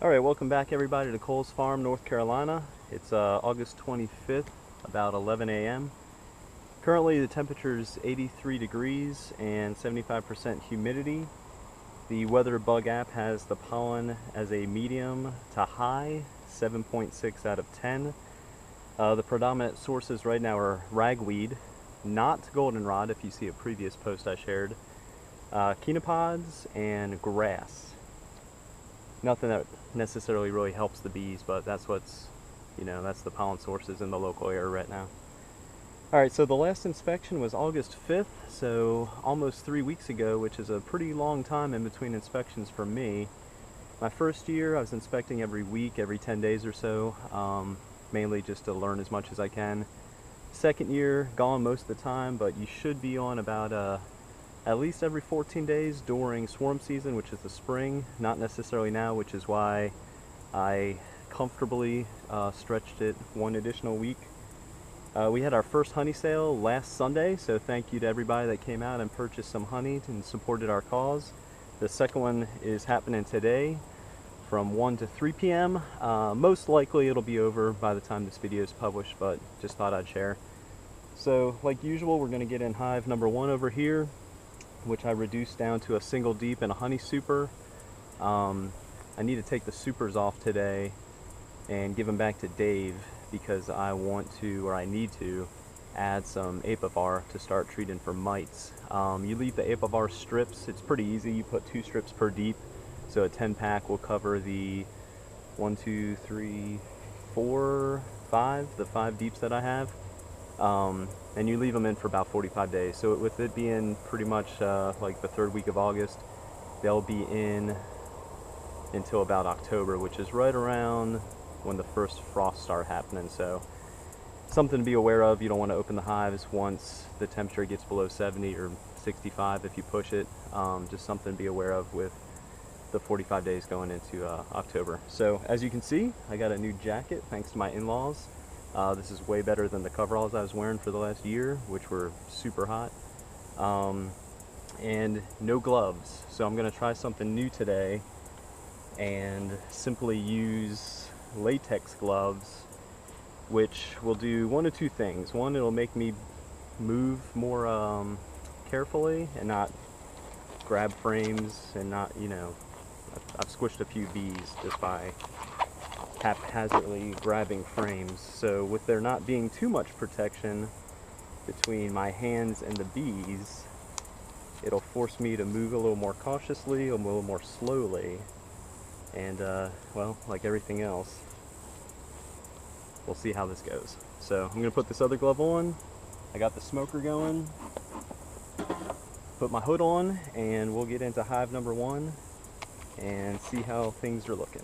Alright, welcome back everybody to Cole's Farm, North Carolina. It's August 25th, about 11 a.m. Currently the temperature is 83 degrees and 75% humidity. The weather bug app has the pollen as a medium to high, 7.6 out of 10. The predominant sources right now are ragweed, not goldenrod if you see a previous post I shared, chenopods, and grass. Nothing that necessarily really helps the bees, but that's what's, that's the pollen sources in the local area right now. Alright, so the last inspection was August 5th, so almost 3 weeks ago, which is a pretty long time in between inspections for me. My first year, I was inspecting every week, every 10 days or so, mainly just to learn as much as I can. Second year, gone most of the time, but you should be on about at least every 14 days during swarm season, which is the spring, not necessarily now, which is why I comfortably stretched it one additional week. We had our first honey sale last Sunday, so thank you to everybody that came out and purchased some honey and supported our cause. The second one is happening today from 1 to 3 p.m. Most likely it'll be over by the time this video is published, but just thought I'd share. So like usual, we're going to get in hive number 1 over here, which I reduced down to a single deep and a honey super. I need to take the supers off today and give them back to Dave because I want to, or I need to, add some apivar to start treating for mites. You leave the apivar strips, it's pretty easy. You put 2 strips per deep, so a 10 pack will cover the 1, 2, 3, 4, 5, the 5 deeps that I have. And you leave them in for about 45 days. So with it being pretty much like the 3rd week of August, they'll be in until about October, which is right around when the first frosts start happening. So something to be aware of. You don't want to open the hives once the temperature gets below 70 or 65 if you push it. Just something to be aware of with the 45 days going into October. So as you can see, I got a new jacket thanks to my in-laws. This is way better than the coveralls I was wearing for the last year, which were super hot. And no gloves. So I'm going to try something new today and simply use latex gloves, which will do one of 2 things. One, it'll make me move more carefully and not grab frames and not, I've squished a few bees just by haphazardly grabbing frames. So with there not being too much protection between my hands and the bees, it'll force me to move a little more cautiously, a little more slowly, and well, like everything else, we'll see how this goes. So I'm gonna put this other glove on. I got the smoker going, put my hood on, and we'll get into hive number 1 and see how things are looking.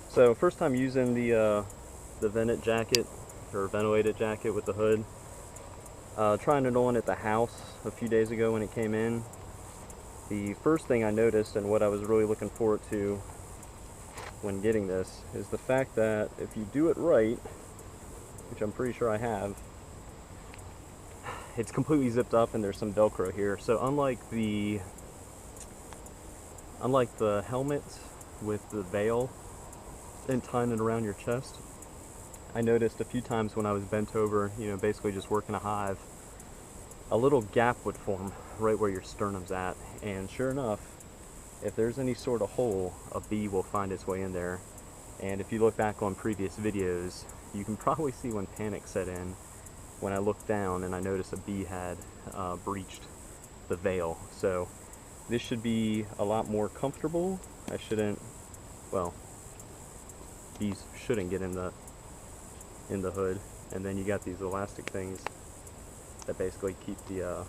So first time using the vented jacket, or ventilated jacket with the hood. Trying it on at the house a few days ago when it came in. The first thing I noticed, and what I was really looking forward to when getting this, is the fact that if you do it right, which I'm pretty sure I have, it's completely zipped up and there's some Velcro here. So unlike the helmet with the veil and tying it around your chest, I noticed a few times when I was bent over, basically just working a hive, a little gap would form right where your sternum's at. And sure enough, if there's any sort of hole, a bee will find its way in there. And if you look back on previous videos, you can probably see when panic set in, when I looked down and I noticed a bee had breached the veil. So this should be a lot more comfortable. Bees shouldn't get in the hood. And then you got these elastic things that basically keep the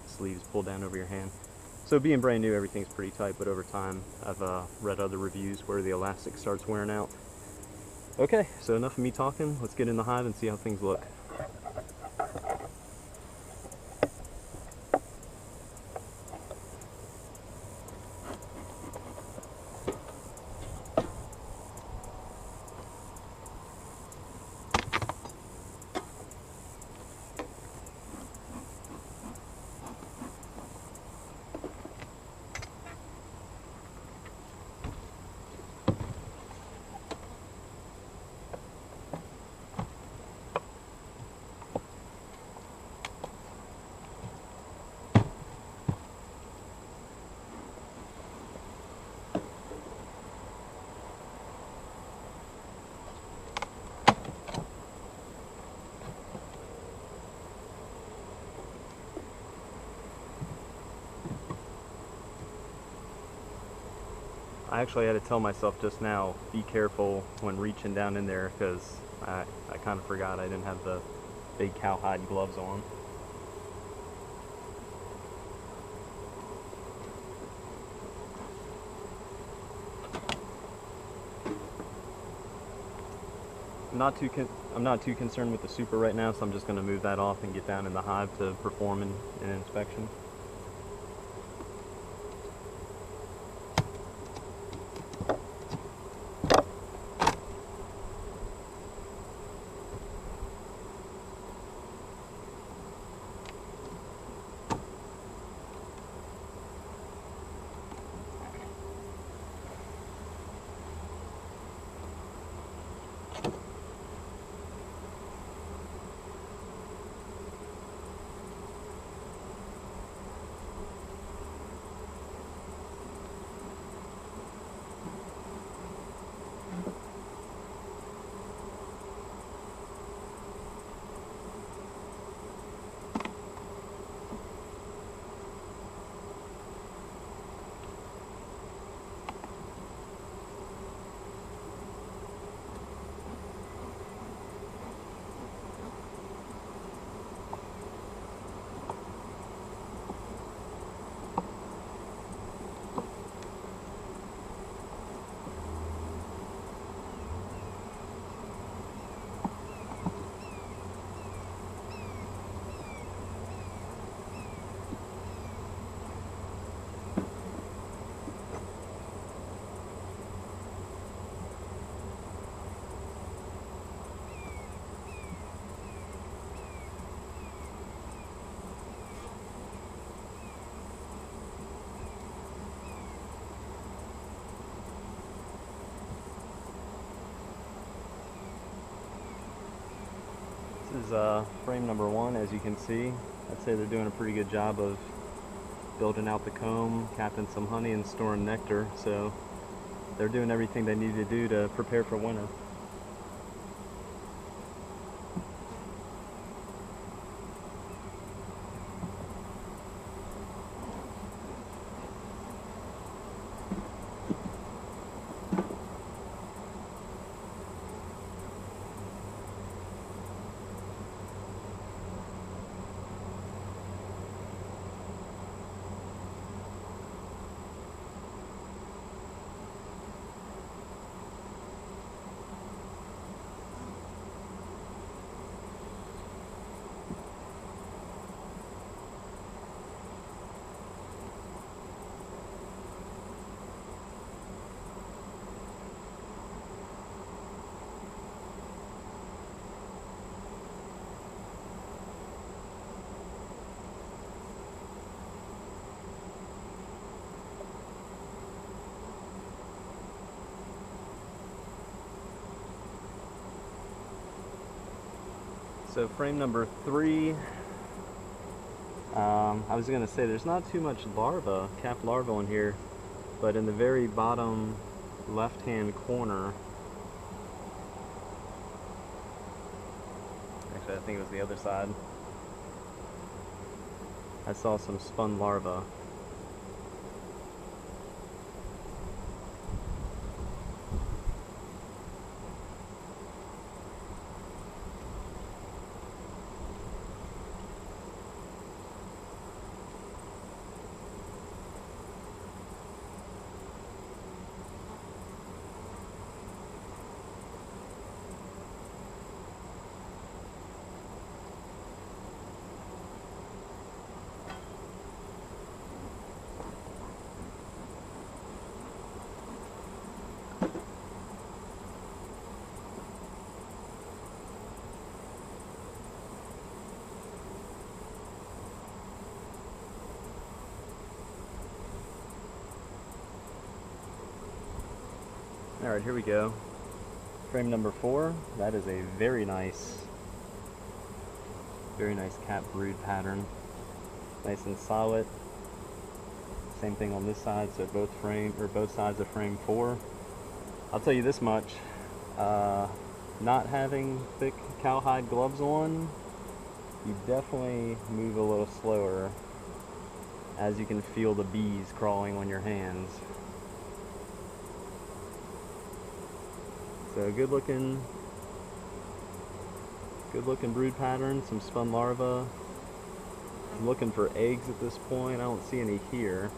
sleeves pulled down over your hand. So being brand new, everything's pretty tight, but over time I've read other reviews where the elastic starts wearing out. Okay, so enough of me talking. Let's get in the hive and see how things look. I actually had to tell myself just now, be careful when reaching down in there, because I kind of forgot I didn't have the big cowhide gloves on. I'm not too concerned with the super right now, so I'm just going to move that off and get down in the hive to perform an inspection. This is frame number 1. As you can see, I'd say they're doing a pretty good job of building out the comb, capping some honey, and storing nectar, so they're doing everything they need to do to prepare for winter. So frame number 3, I was going to say there's not too much larva, capped larva in here, but in the very bottom left-hand corner, actually I think it was the other side, I saw some spun larvae. Alright, here we go. Frame number 4. That is a very nice cap brood pattern. Nice and solid. Same thing on this side, so both sides of frame 4. I'll tell you this much, not having thick cowhide gloves on, you definitely move a little slower, as you can feel the bees crawling on your hands. So good looking brood pattern, some spun larvae. I'm looking for eggs at this point. I don't see any here.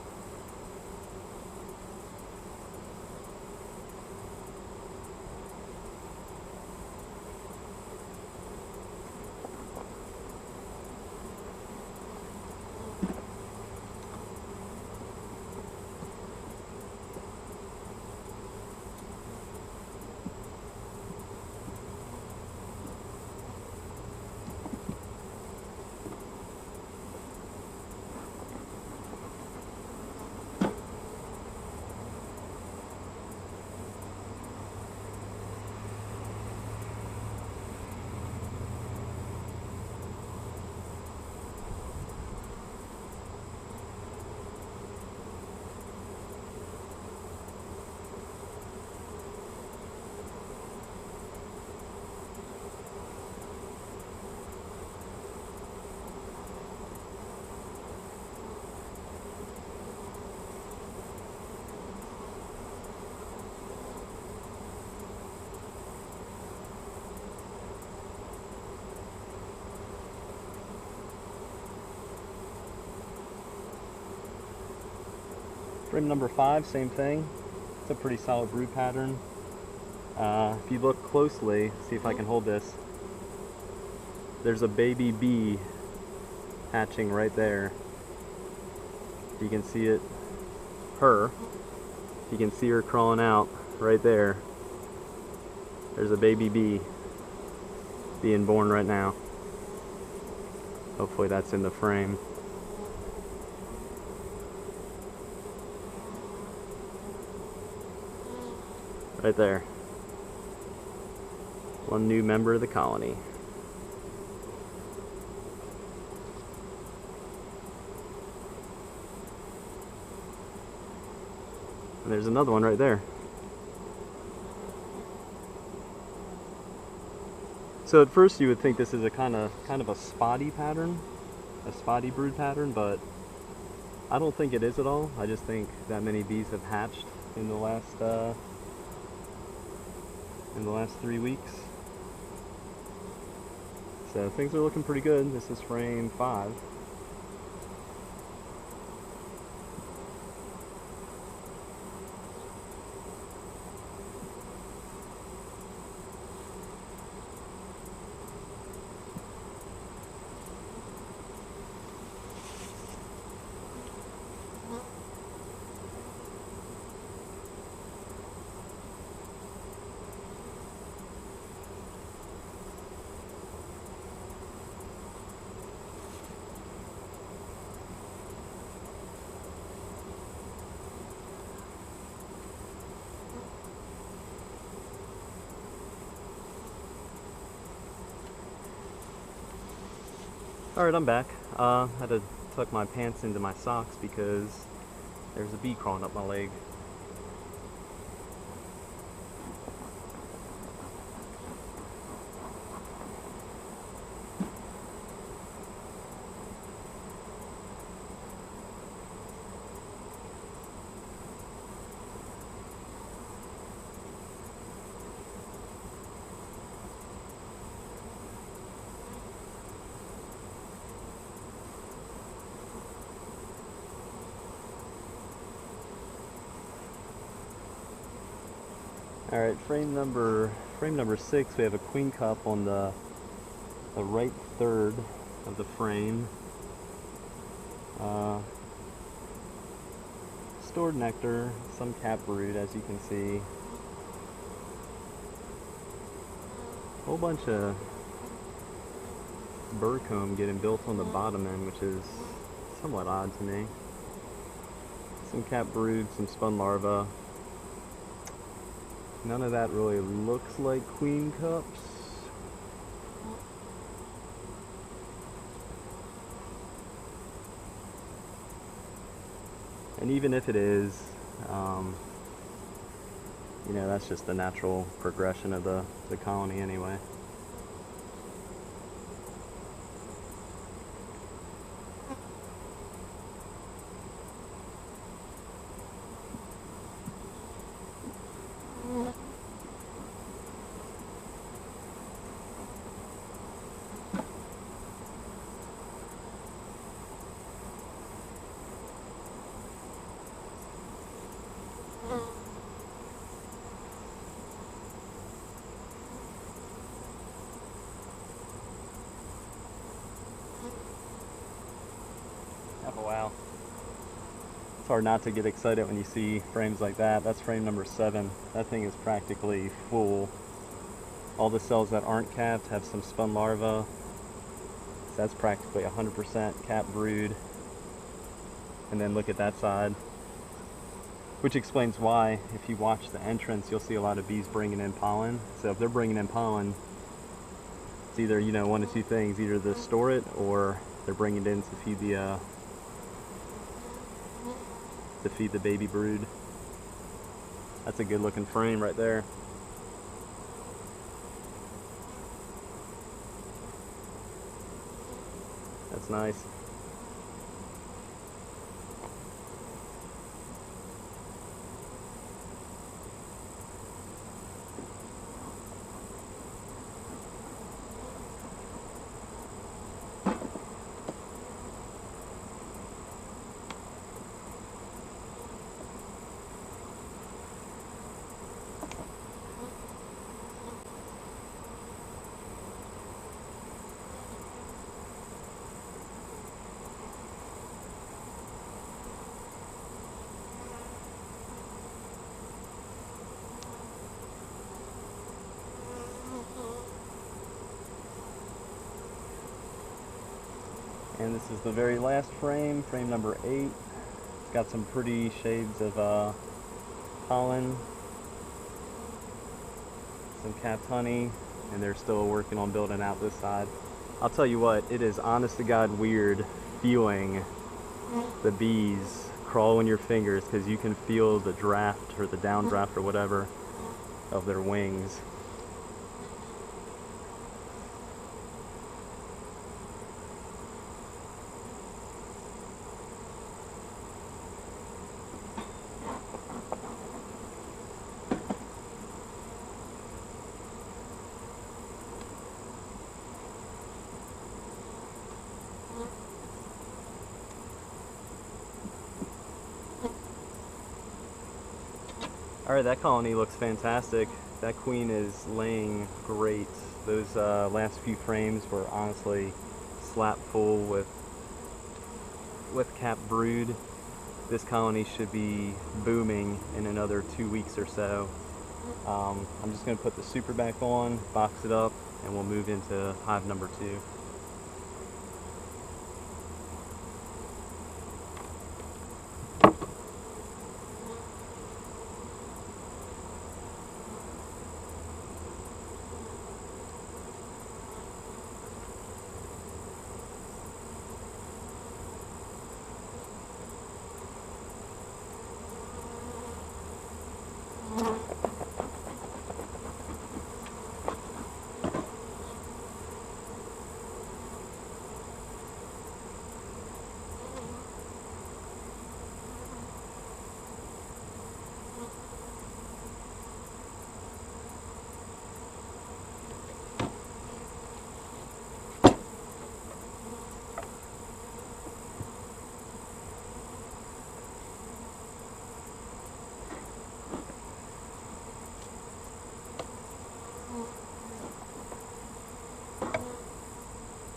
Frame number 5, same thing. It's a pretty solid brood pattern. If you look closely, see if I can hold this, there's a baby bee hatching right there. You can see it, you can see her crawling out right there. There's a baby bee being born right now. Hopefully that's in the frame. Right there. One new member of the colony. And there's another one right there. So at first you would think this is a kind of a spotty pattern, a spotty brood pattern, but I don't think it is at all. I just think that many bees have hatched in the last 3 weeks. So things are looking pretty good. This is frame 5. Alright, I'm back. I had to tuck my pants into my socks because there's a bee crawling up my leg. Alright, frame number 6, we have a queen cup on the right third of the frame. Stored nectar, some cap brood, as you can see. A whole bunch of burr comb getting built on the bottom end, which is somewhat odd to me. Some cap brood, some spun larvae. None of that really looks like queen cups. And even if it is, you know, that's just the natural progression of the colony anyway. wow. It's hard not to get excited when you see frames like that. That's frame number 7. That thing is practically full. All the cells that aren't capped have some spun larvae. So that's practically 100% capped brood. And then look at that side. Which explains why, if you watch the entrance, you'll see a lot of bees bringing in pollen. So if they're bringing in pollen, it's either, you know, one of two things. Either they store it, or they're bringing it in to feed the baby brood. That's a good looking frame right there. That's nice. And this is the very last frame, frame number 8. It's got some pretty shades of pollen, some capped honey, and they're still working on building out this side. I'll tell you what, it is honest to God weird feeling the bees crawl in your fingers, because you can feel the draft or the downdraft or whatever of their wings. Alright, that colony looks fantastic. That queen is laying great. Those last few frames were honestly slap full with capped brood. This colony should be booming in another 2 weeks or so. I'm just going to put the super back on, box it up, and we'll move into hive number 2.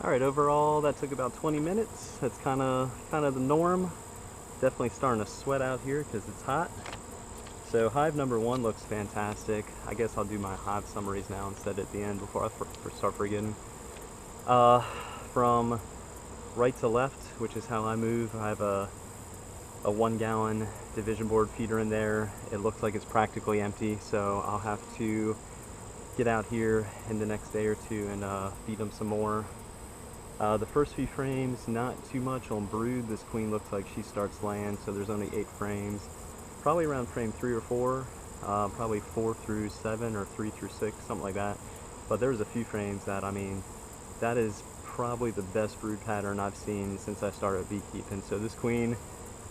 Alright, overall that took about 20 minutes. That's kind of the norm. Definitely starting to sweat out here because it's hot. So hive number 1 looks fantastic. I guess I'll do my hive summaries now instead at the end before I start forgetting. From right to left, which is how I move, I have a 1 gallon division board feeder in there. It looks like it's practically empty, so I'll have to get out here in the next day or two and feed them some more. The first few frames, not too much on brood. This queen looks like she starts laying, so there's only 8 frames. Probably around frame 3 or 4, probably 4 through 7 or 3 through 6, something like that. But there's a few frames that, I mean, that is probably the best brood pattern I've seen since I started beekeeping. So this queen,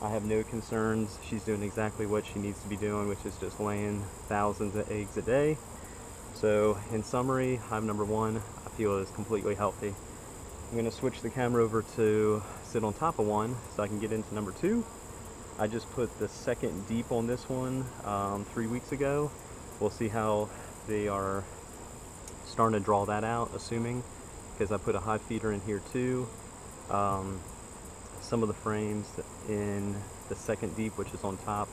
I have no concerns. She's doing exactly what she needs to be doing, which is just laying thousands of eggs a day. So in summary, hive number 1, I feel is completely healthy. I'm going to switch the camera over to sit on top of one so I can get into number 2. I just put the second deep on this one 3 weeks ago. We'll see how they are starting to draw that out, assuming, because I put a hive feeder in here too. Some of the frames in the second deep, which is on top,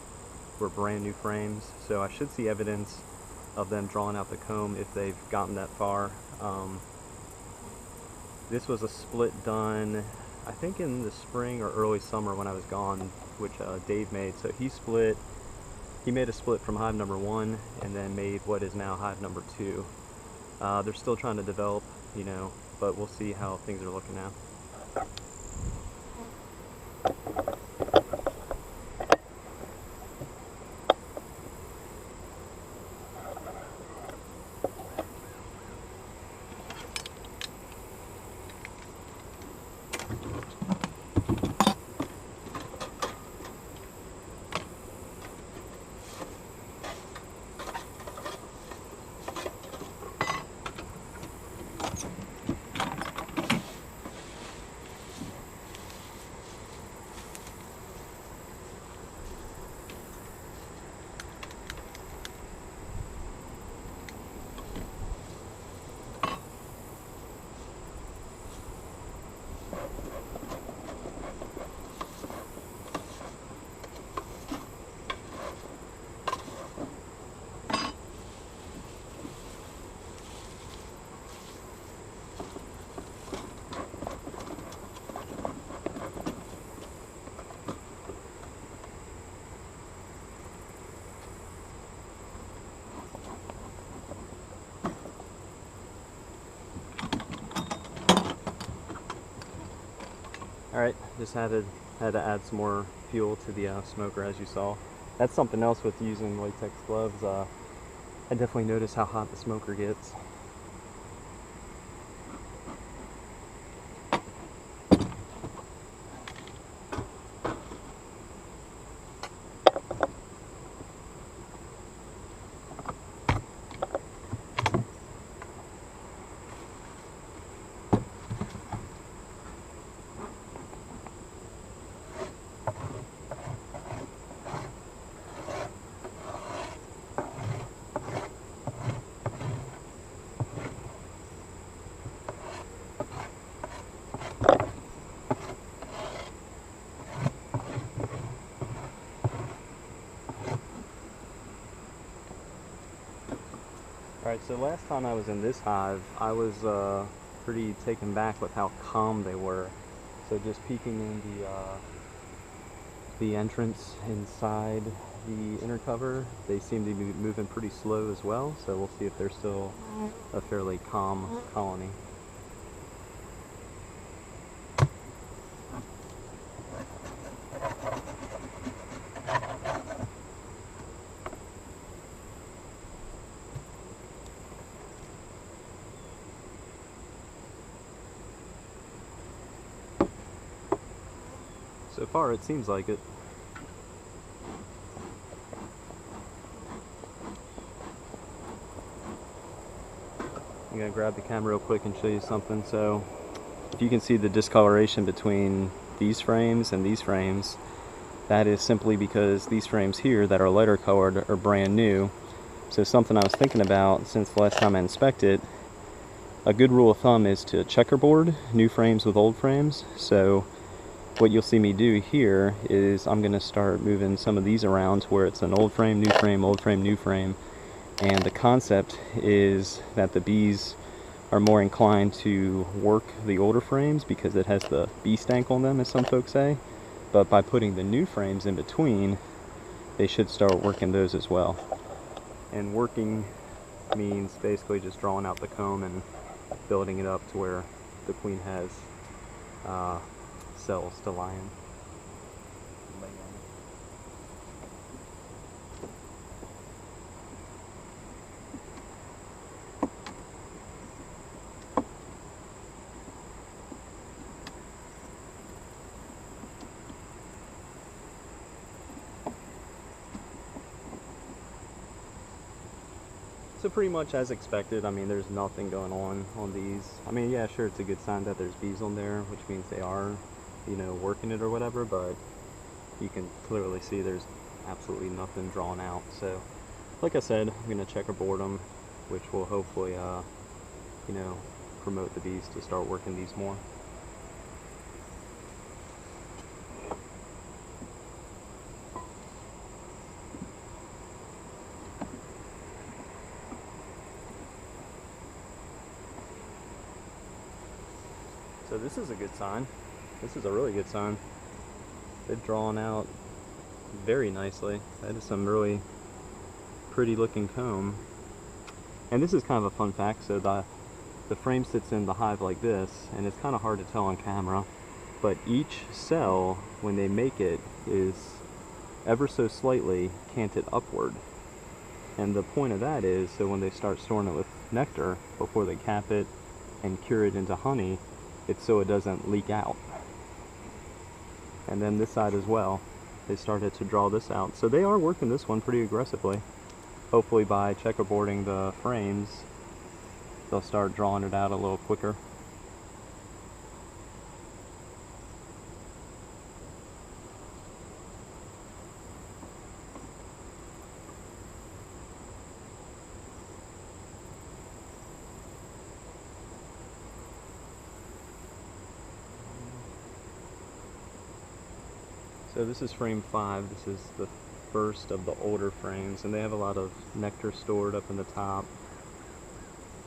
were brand new frames, so I should see evidence of them drawing out the comb if they've gotten that far. This was a split done, I think in the spring or early summer when I was gone, which Dave made. So he made a split from hive number 1 and then made what is now hive number 2. They're still trying to develop, you know, but we'll see how things are looking now. Alright, just had to add some more fuel to the smoker, as you saw. That's something else with using latex gloves. I definitely notice how hot the smoker gets. Alright, so last time I was in this hive, I was pretty taken back with how calm they were. So just peeking in the entrance inside the inner cover, they seem to be moving pretty slow as well, so we'll see if they're still a fairly calm colony. So far, it seems like it. I'm gonna grab the camera real quick and show you something. So, if you can see the discoloration between these frames and these frames, that is simply because these frames here that are lighter colored are brand new. So something I was thinking about since the last time I inspected, a good rule of thumb is to checkerboard new frames with old frames. So what you'll see me do here is I'm going to start moving some of these around where it's an old frame, new frame, old frame, new frame. And the concept is that the bees are more inclined to work the older frames because it has the bee stank on them, as some folks say. But by putting the new frames in between, they should start working those as well. And working means basically just drawing out the comb and building it up to where the queen has cells to lie in. So pretty much as expected. I mean, there's nothing going on these. I mean, yeah, sure, it's a good sign that there's bees on there, which means they are, you know, working it or whatever, but you can clearly see there's absolutely nothing drawn out. So like I said, I'm going to checkerboard them, which will hopefully, you know, promote the bees to start working these more. So this is a good sign. This is a really good sign. They're drawn out very nicely. That is some really pretty looking comb. And this is kind of a fun fact. So the frame sits in the hive like this, and it's kind of hard to tell on camera, but each cell, when they make it, is ever so slightly canted upward. And the point of that is, so when they start storing it with nectar, before they cap it and cure it into honey, it's so it doesn't leak out. And then this side as well, they started to draw this out. So they are working this one pretty aggressively. Hopefully by checkerboarding the frames, they'll start drawing it out a little quicker. So this is frame 5. This is the first of the older frames, and they have a lot of nectar stored up in the top.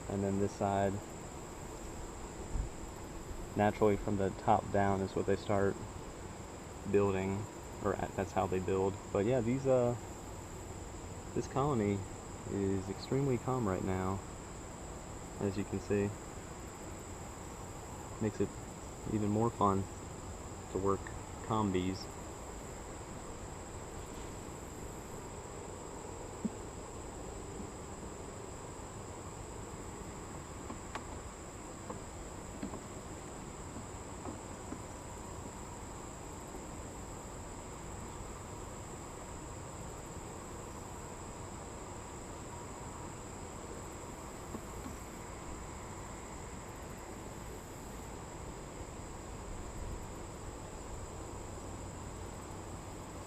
And then this side, naturally from the top down is what they start building, or that's how they build. But yeah, these this colony is extremely calm right now, as you can see. Makes it even more fun to work calm bees.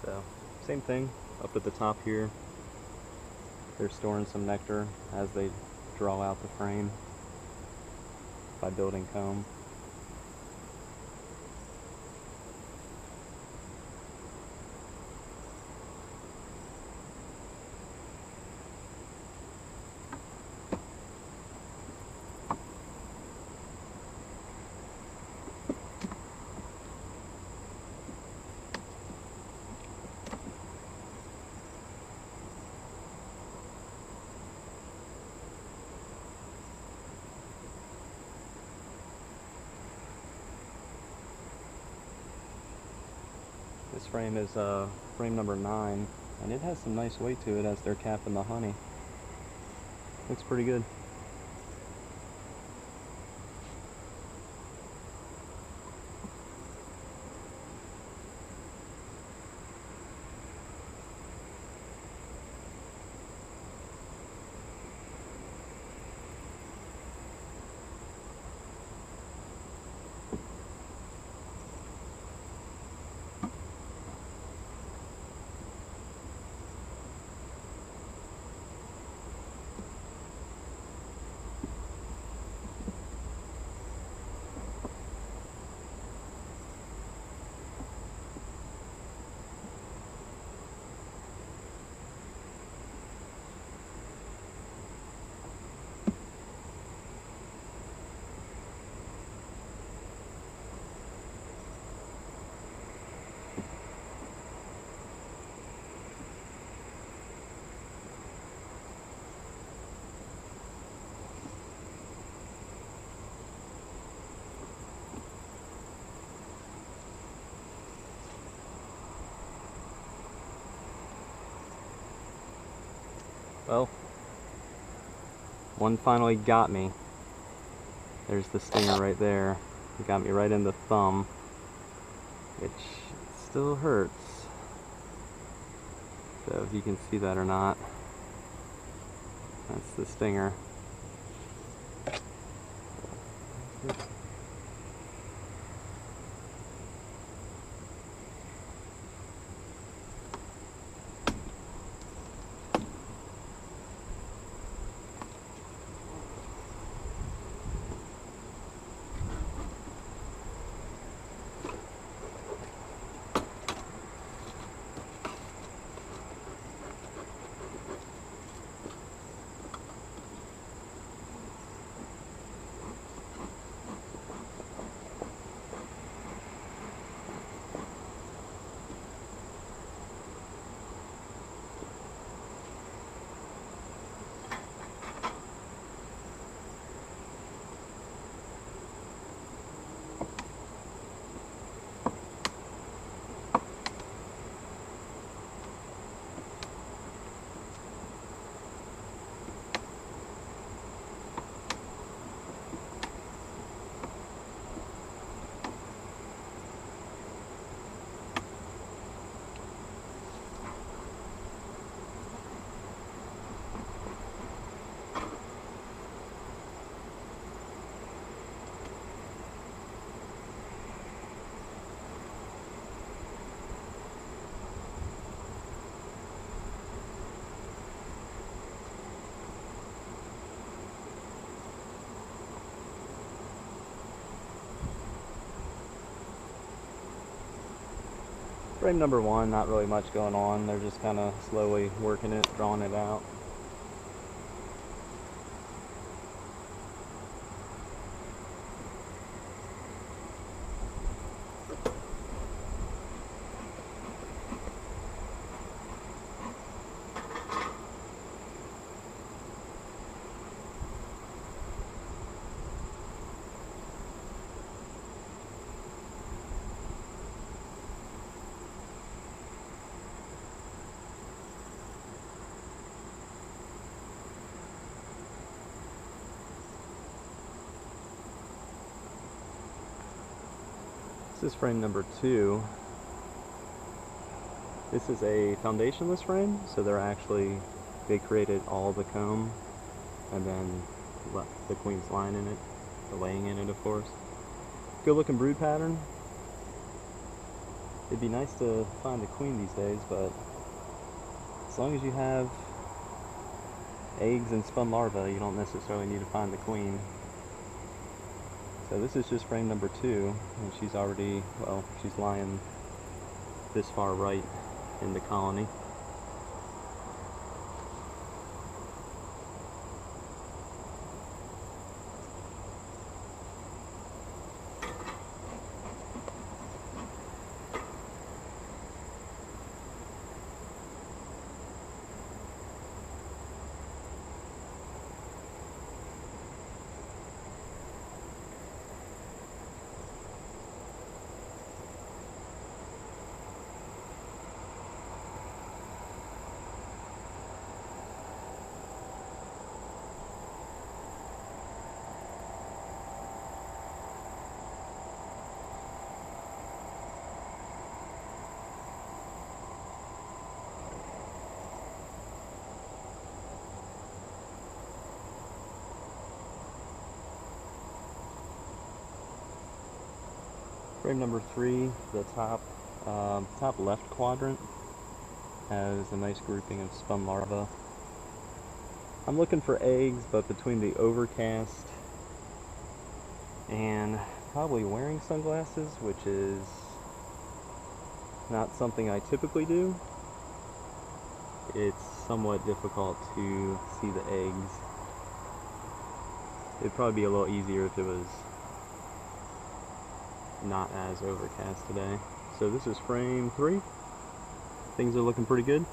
So, same thing up at the top here. They're storing some nectar as they draw out the frame by building comb. This frame is frame number 9, and it has some nice weight to it as they're capping the honey. Looks pretty good. Well, one finally got me. There's the stinger right there. It got me right in the thumb, which still hurts. So if you can see that or not, that's the stinger. Frame number one, not really much going on. They're just kind of slowly working it, drawing it out. This is frame number two. This is a foundationless frame, so they created all the comb and then left the queen's line in it, the laying in it, of course. Good looking brood pattern. It'd be nice to find a queen these days, but as long as you have eggs and spun larvae, you don't necessarily need to find the queen. So this is just frame number two, and she's already, well, she's lying this far right in the colony. Frame number three, the top left quadrant has a nice grouping of spun larvae. I'm looking for eggs, but between the overcast and probably wearing sunglasses, which is not something I typically do, it's somewhat difficult to see the eggs. It'd probably be a little easier if it was not as overcast today. So this is frame three. Things are looking pretty good.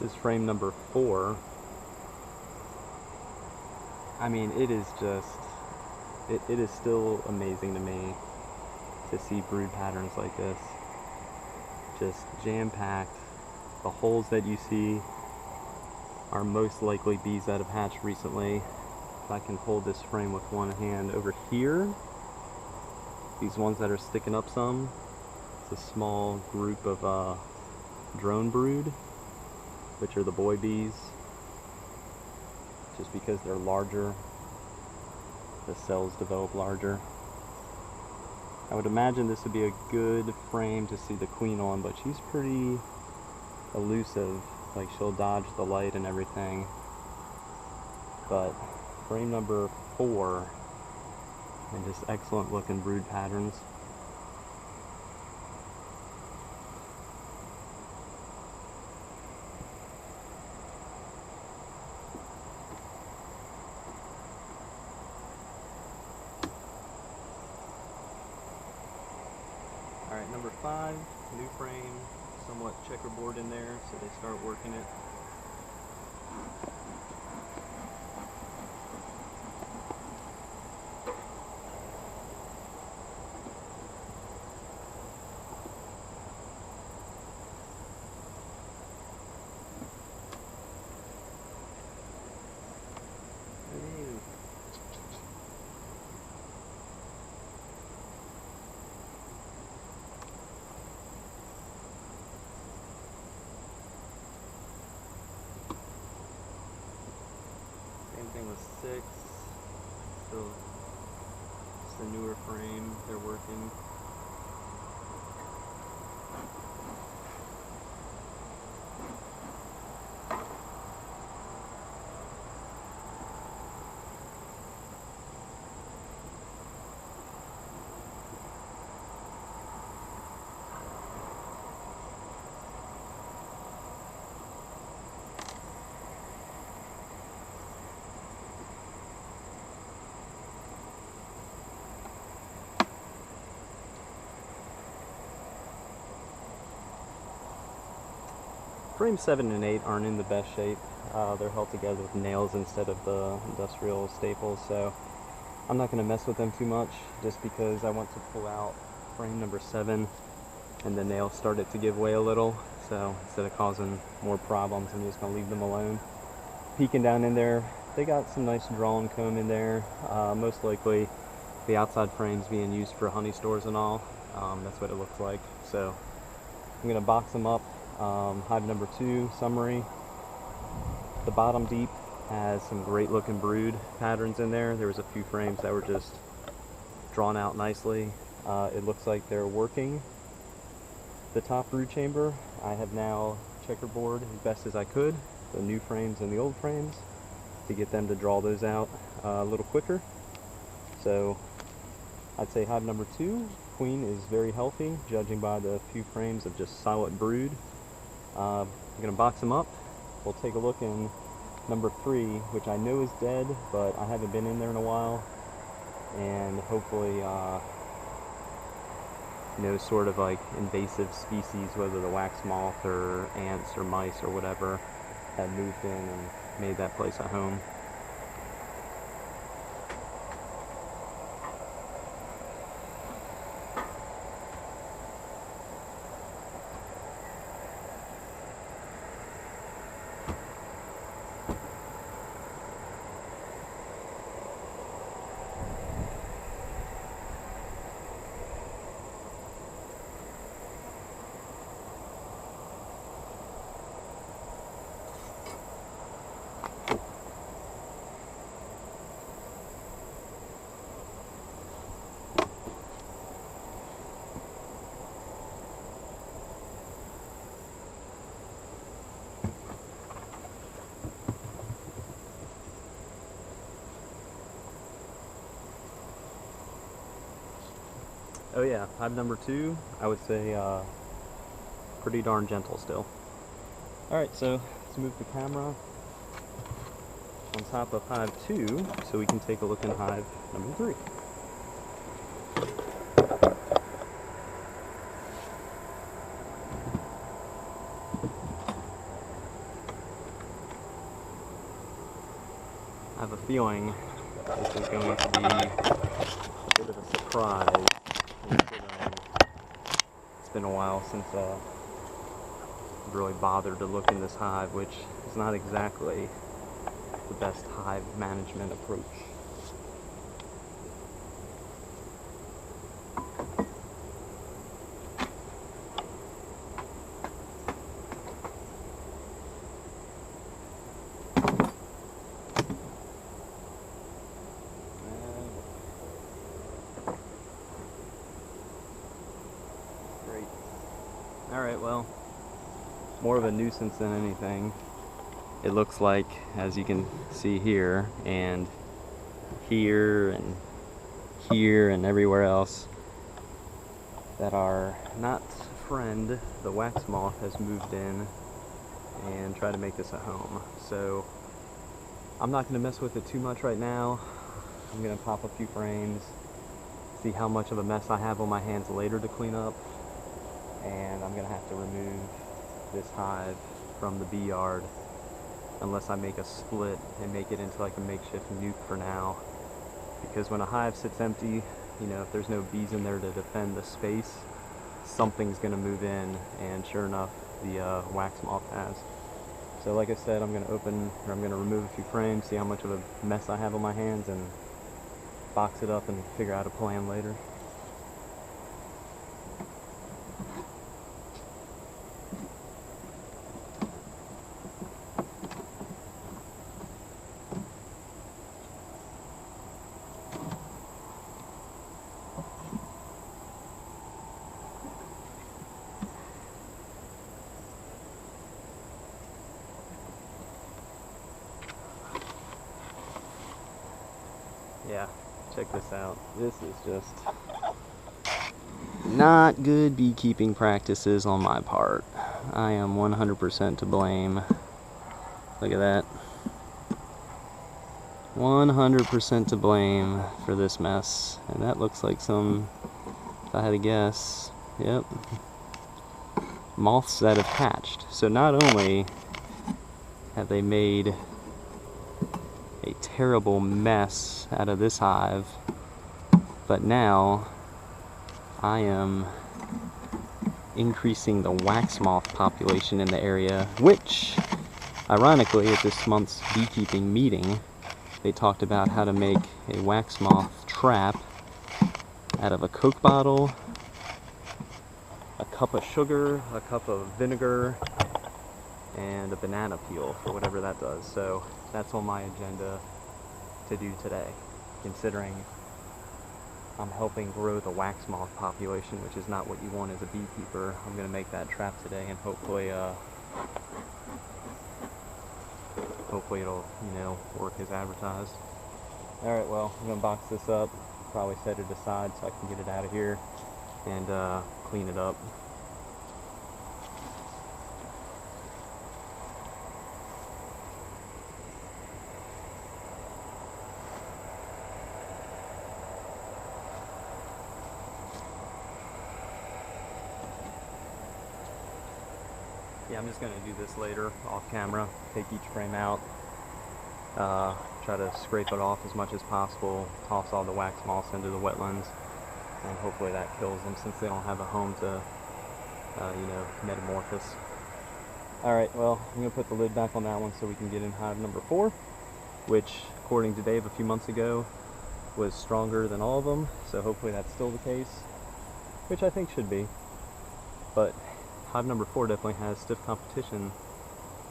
This is frame number four. I mean, it is just, it is still amazing to me to see brood patterns like this. Just jam-packed. The holes that you see are most likely bees that have hatched recently. If I can hold this frame with one hand over here, these ones that are sticking up some, it's a small group of drone brood, which are the boy bees. Just because they're larger, the cells develop larger. I would imagine this would be a good frame to see the queen on, but she's pretty elusive. Like, she'll dodge the light and everything. But frame number four, and just excellent looking brood patterns. Alright, number five, new frame, some somewhat checkerboard in there, so they start working it. Same thing with 6, still just a newer frame, they're working. Frames 7 and 8 aren't in the best shape. They're held together with nails instead of the industrial staples, so I'm not going to mess with them too much just because I want to pull out frame number 7 and the nails started to give way a little, so instead of causing more problems, I'm just going to leave them alone. Peeking down in there, they got some nice drawn comb in there, most likely the outside frames being used for honey stores and all. That's what it looks like. So I'm going to box them up. Hive number 2 summary. The bottom deep has some great looking brood patterns in there. There was a few frames that were just drawn out nicely. It looks like they're working the top brood chamber. I have now checkerboard as best as I could the new frames and the old frames to get them to draw those out a little quicker. So I'd say hive number 2, queen, is very healthy, judging by the few frames of just silent brood. I'm going to box them up. We'll take a look in number 3, which I know is dead, but I haven't been in there in a while, and hopefully no sort of like invasive species, whether the wax moth or ants or mice or whatever, have moved in and made that place a home. Oh yeah, hive number 2, I would say pretty darn gentle still. Alright, so let's move the camera on top of hive 2 so we can take a look in hive number 3. I have a feeling this is going to be a bit of a surprise. It's been a while since I've really bothered to look in this hive, which is not exactly the best hive management approach. Alright, well, more of a nuisance than anything. It looks like, as you can see here, and here, and everywhere else, that our not friend, the wax moth, has moved in and tried to make this a home. So, I'm not going to mess with it too much right now. I'm going to pop a few frames, see how much of a mess I have on my hands later to clean up. And I'm going to have to remove this hive from the bee yard unless I make a split and make it into like a makeshift nuke for now. Because when a hive sits empty, you know, if there's no bees in there to defend the space, something's going to move in, and sure enough, the wax moth has. So like I said, I'm going to remove a few frames, see how much of a mess I have on my hands, and box it up and figure out a plan later. Yeah, check this out. This is just not good beekeeping practices on my part. I am 100% to blame. Look at that. 100% to blame for this mess. And that looks like some, if I had to guess, yep, moths that have hatched. So not only have they made a terrible mess out of this hive, but now I am increasing the wax moth population in the area, which ironically at this month's beekeeping meeting they talked about how to make a wax moth trap out of a Coke bottle, a cup of sugar, a cup of vinegar, and a banana peel for whatever that does. So that's on my agenda to do today, considering I'm helping grow the wax moth population, which is not what you want as a beekeeper. I'm going to make that trap today, and hopefully it'll, you know, work as advertised. Alright, well, I'm going to box this up, probably set it aside so I can get it out of here and clean it up. Yeah, I'm just going to do this later off camera, take each frame out, try to scrape it off as much as possible, toss all the wax moths into the wetlands, and hopefully that kills them since they don't have a home to, you know, metamorphose. Alright, well, I'm going to put the lid back on that one so we can get in hive number 4, which, according to Dave a few months ago, was stronger than all of them, so hopefully that's still the case, which I think should be. But hive number 4 definitely has stiff competition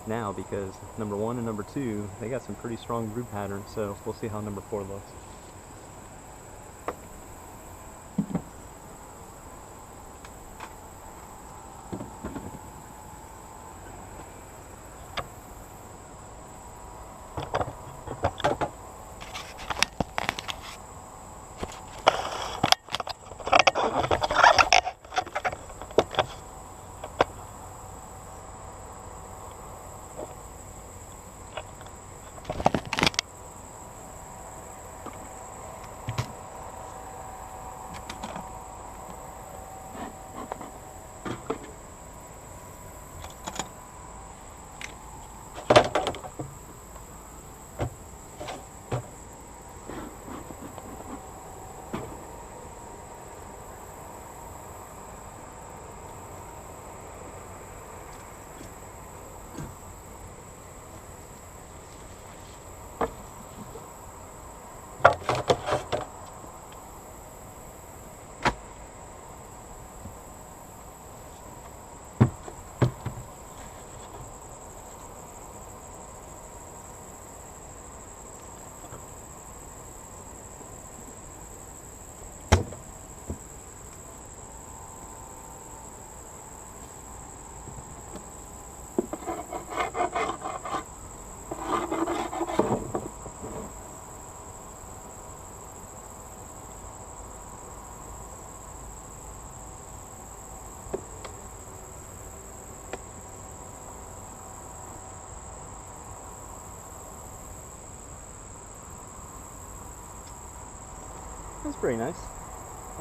now because number 1 and number 2, they got some pretty strong brood patterns, so we'll see how number 4 looks. That's pretty nice.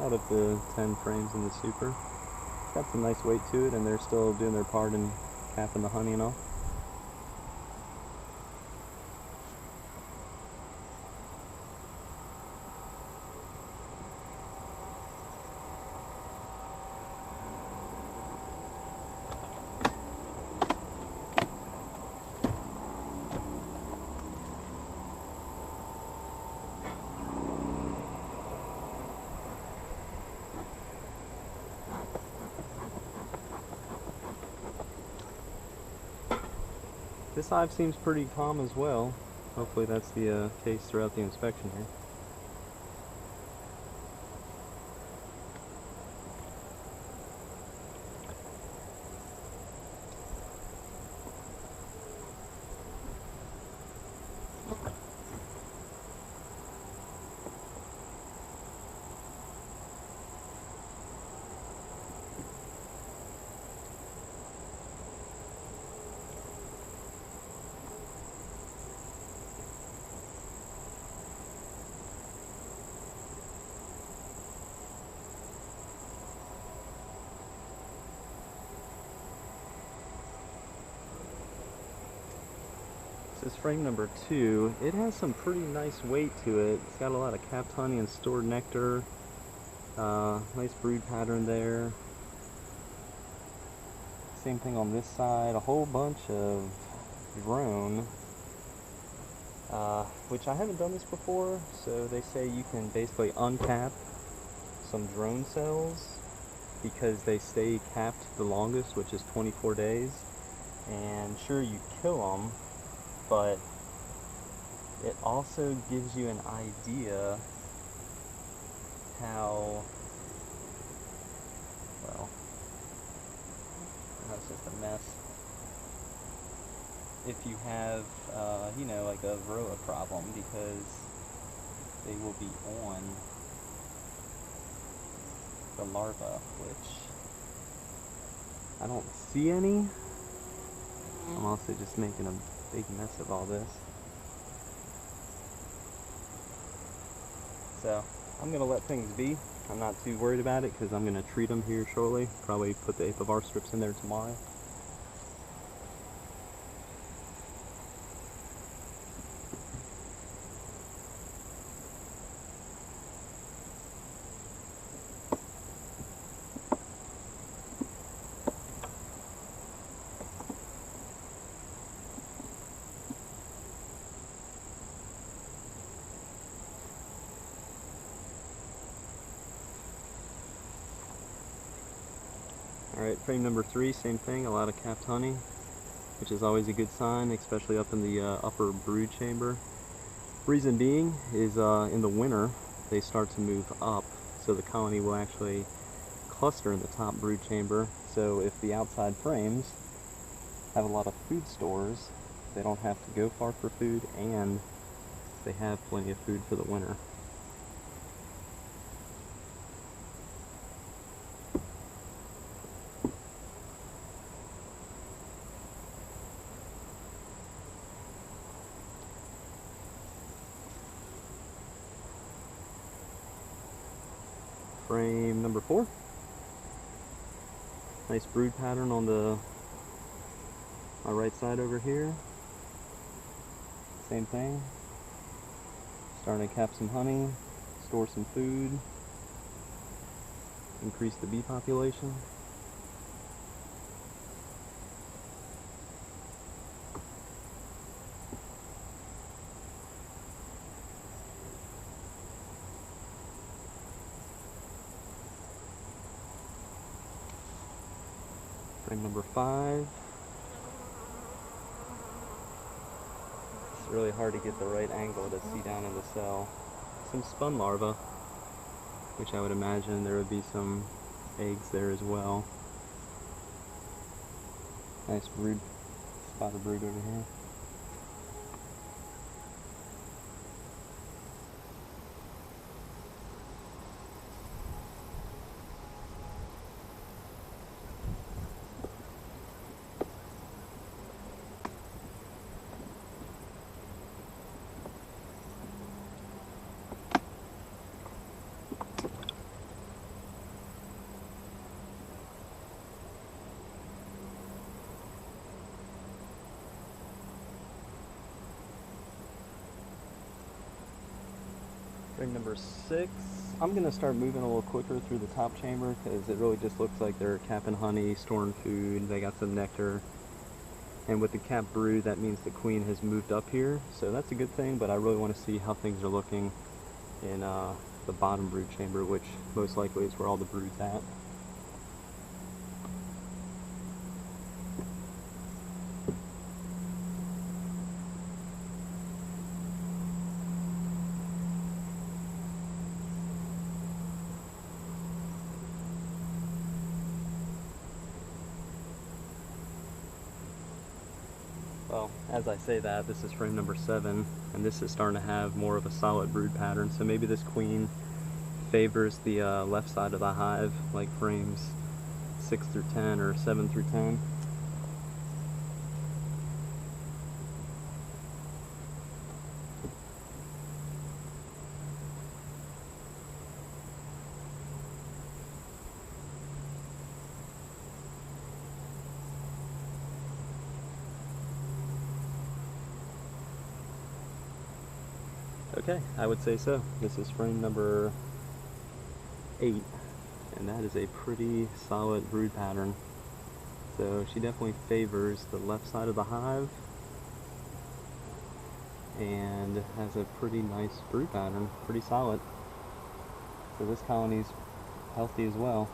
Out of the 10 frames in the super. Got some nice weight to it, and they're still doing their part in capping the honey and all. This hive seems pretty calm as well. Hopefully that's the case throughout the inspection here. This is frame number 2. It has some pretty nice weight to it. It's got a lot of capped honey and stored nectar. Nice brood pattern there. Same thing on this side. A whole bunch of drone, which I haven't done this before. So they say you can basically uncap some drone cells because they stay capped the longest, which is 24 days. And sure, you kill them, but it also gives you an idea how, well, that's just a mess. If you have, you know, like a varroa problem, because they will be on the larva, which I don't see any. I'm also just making a big mess of all this. So I'm gonna let things be. I'm not too worried about it because I'm gonna treat them here shortly. Probably put the Apivar strips in there tomorrow. Alright, frame number 3, same thing, a lot of capped honey, which is always a good sign, especially up in the upper brood chamber. Reason being is in the winter, they start to move up, so the colony will actually cluster in the top brood chamber. So if the outside frames have a lot of food stores, they don't have to go far for food, and they have plenty of food for the winter. Frame number 4. Nice brood pattern on my right side over here. Same thing. Starting to cap some honey, store some food, increase the bee population. Frame number 5. It's really hard to get the right angle to see down in the cell. Some spun larvae, which I would imagine there would be some eggs there as well. Nice brood, spot of brood over here. frame number 6. I'm going to start moving a little quicker through the top chamber because it really just looks like they're capping honey, storing food, they got some nectar. And with the capped brood, that means the queen has moved up here, so that's a good thing, but I really want to see how things are looking in the bottom brood chamber, which most likely is where all the brood's at. Well, as I say that, this is frame number 7, and this is starting to have more of a solid brood pattern, so maybe this queen favors the left side of the hive, like frames 6 through 10 or 7 through 10. Okay, I would say so. This is frame number 8, and that is a pretty solid brood pattern. So she definitely favors the left side of the hive and has a pretty nice brood pattern, pretty solid. So this colony's healthy as well.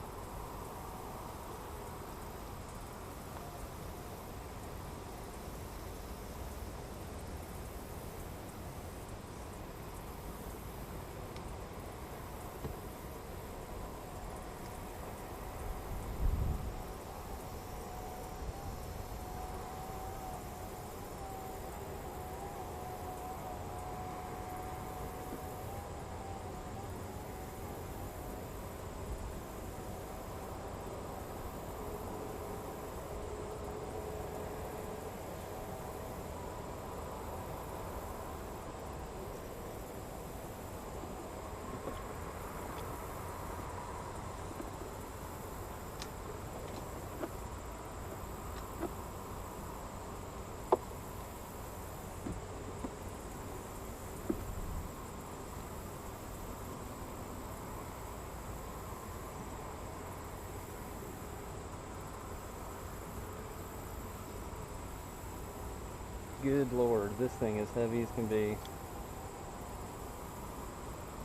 Good Lord, this thing is heavy as can be.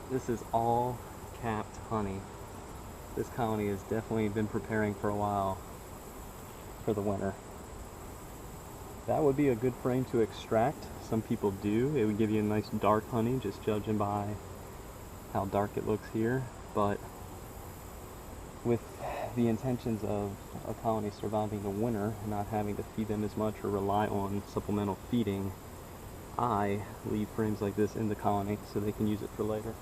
This is all capped honey. This colony has definitely been preparing for a while for the winter. That would be a good frame to extract. Some people do. It would give you a nice dark honey, just judging by how dark it looks here. But with the intentions of a colony surviving the winter and not having to feed them as much or rely on supplemental feeding, I leave frames like this in the colony so they can use it for later.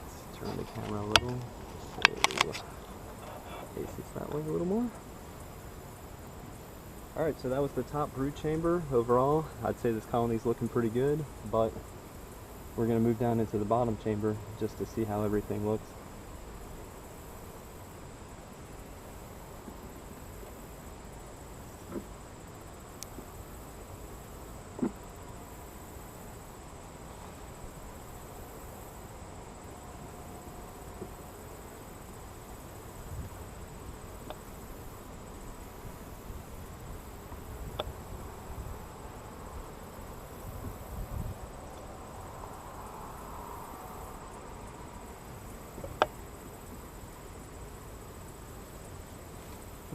Let's turn the camera a little so faces that way a little more. Alright, so that was the top brood chamber. Overall, I'd say this colony's looking pretty good, but we're going to move down into the bottom chamber just to see how everything looks.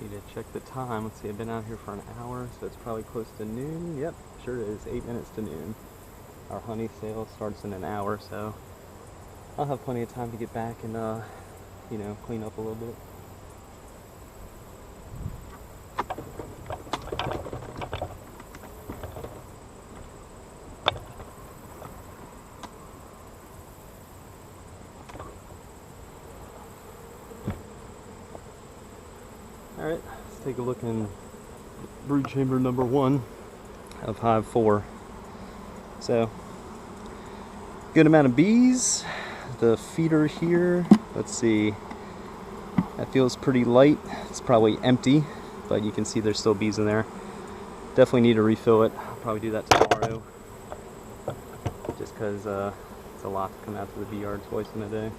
Need to check the time. Let's see, I've been out here for an hour, so it's probably close to noon. Yep, sure it is. 8 minutes to noon. Our honey sale starts in an hour, so I'll have plenty of time to get back and, you know, clean up a little bit. Alright, let's take a look in brood chamber number 1 of hive 4. So, good amount of bees. The feeder here, let's see, that feels pretty light. It's probably empty, but you can see there's still bees in there. Definitely need to refill it. I'll probably do that tomorrow, just because it's a lot to come out to the bee yard twice in a day.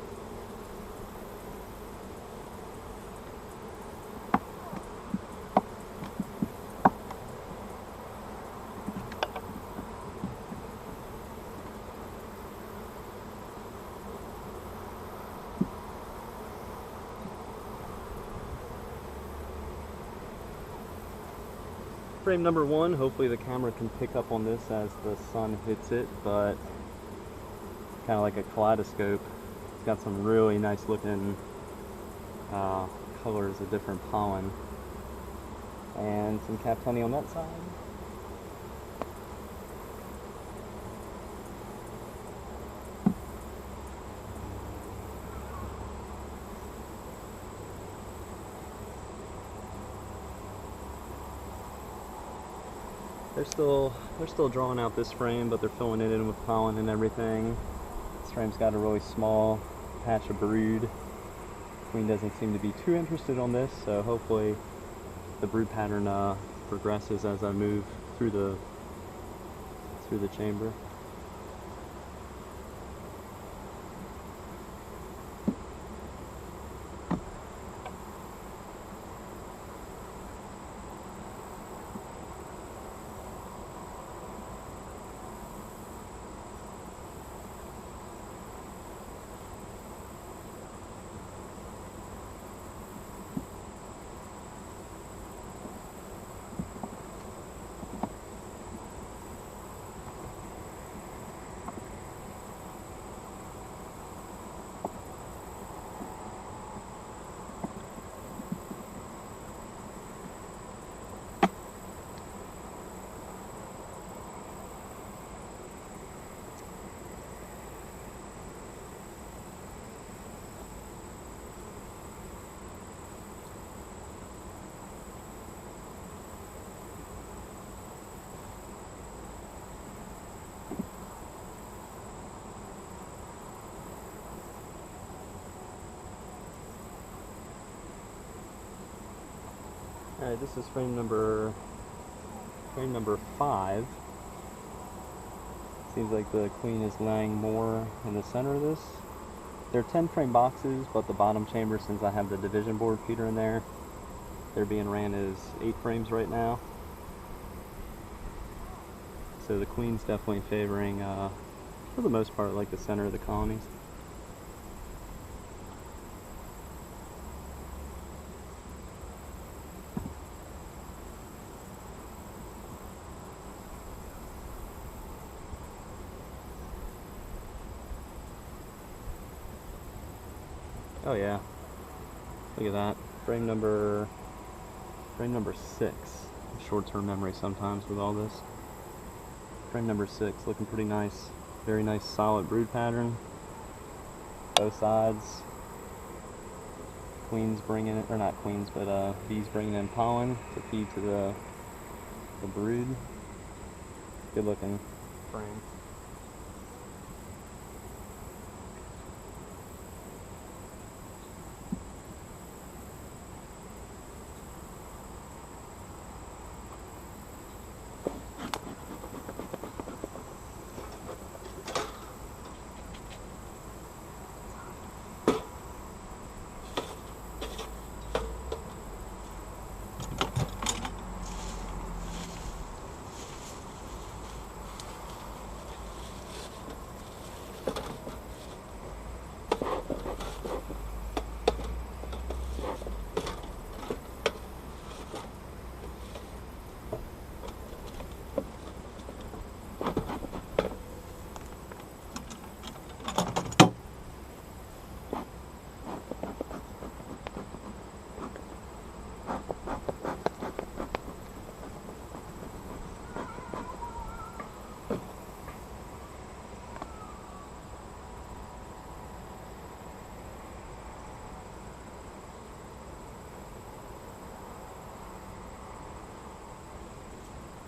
Frame number 1, hopefully the camera can pick up on this as the sun hits it, but kind of like a kaleidoscope. It's got some really nice looking colors of different pollen, and some capped honey on that side. They're still drawing out this frame, but they're filling it in with pollen and everything. This frame's got a really small patch of brood. Queen doesn't seem to be too interested on this, so hopefully the brood pattern progresses as I move through the chamber. Alright, this is frame number 5. Seems like the queen is laying more in the center of this. They're 10 frame boxes, but the bottom chamber, since I have the division board feeder in there, they're being ran as 8 frames right now. So the queen's definitely favoring, for the most part, like the center of the colonies. Oh yeah, look at that. Frame number 6. Short-term memory sometimes with all this. Frame number 6, looking pretty nice. Very nice solid brood pattern. Both sides. Queens bringing it, or not queens, but bees bringing in pollen to feed to the brood. Good looking frame.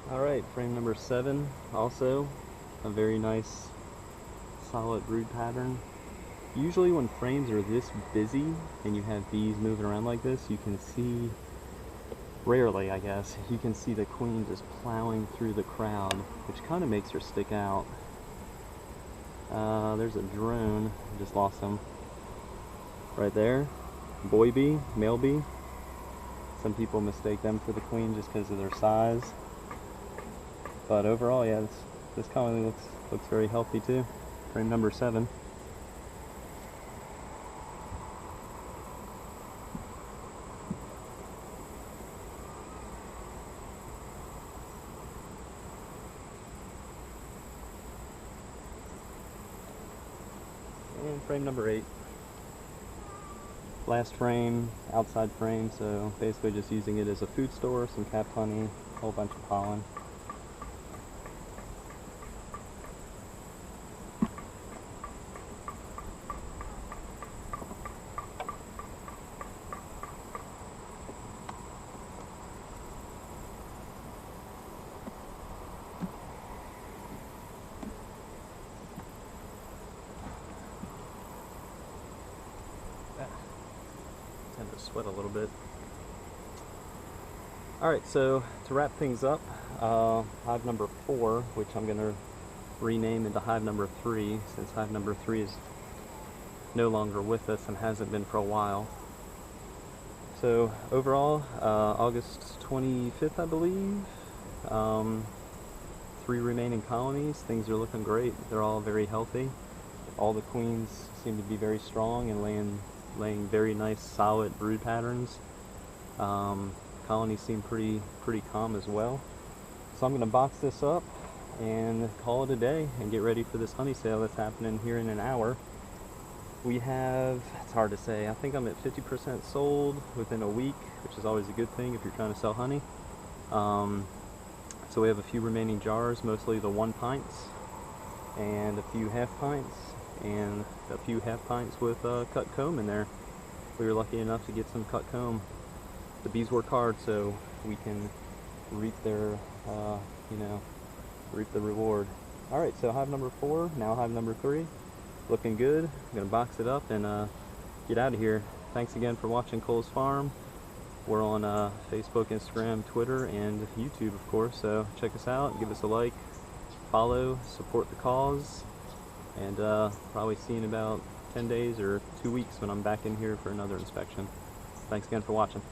Alright, frame number 7, also a very nice solid brood pattern. Usually when frames are this busy and you have bees moving around like this, you can see rarely, I guess, you can see the queen just plowing through the crowd, which kind of makes her stick out. There's a drone. I just lost him. Right there. Boy bee, male bee. Some people mistake them for the queen just because of their size. But overall, yeah, this colony looks very healthy too. Frame number 7. And frame number 8. Last frame, outside frame, so basically just using it as a food store, some capped honey, a whole bunch of pollen. Tend to sweat a little bit. Alright, so to wrap things up, hive number 4, which I'm going to rename into hive number 3, since hive number 3 is no longer with us and hasn't been for a while. So overall, August 25th, I believe, 3 remaining colonies. Things are looking great. They're all very healthy. All the queens seem to be very strong and laying very nice solid brood patterns. Colonies seem pretty calm as well. So I'm going to box this up and call it a day and get ready for this honey sale that's happening here in an hour. We have, it's hard to say, I think I'm at 50% sold within a week, which is always a good thing if you're trying to sell honey. So we have a few remaining jars, mostly the 1 pints and a few half pints and a few half pints with cut comb in there. We were lucky enough to get some cut comb. The bees work hard so we can reap their, reap the reward. Alright, so hive number 4, now hive number 3. Looking good. I'm going to box it up and get out of here. Thanks again for watching Cole's Farm. We're on Facebook, Instagram, Twitter, and YouTube, of course, so check us out, give us a like, follow, support the cause, and probably see you in about 10 days or 2 weeks when I'm back in here for another inspection. Thanks again for watching.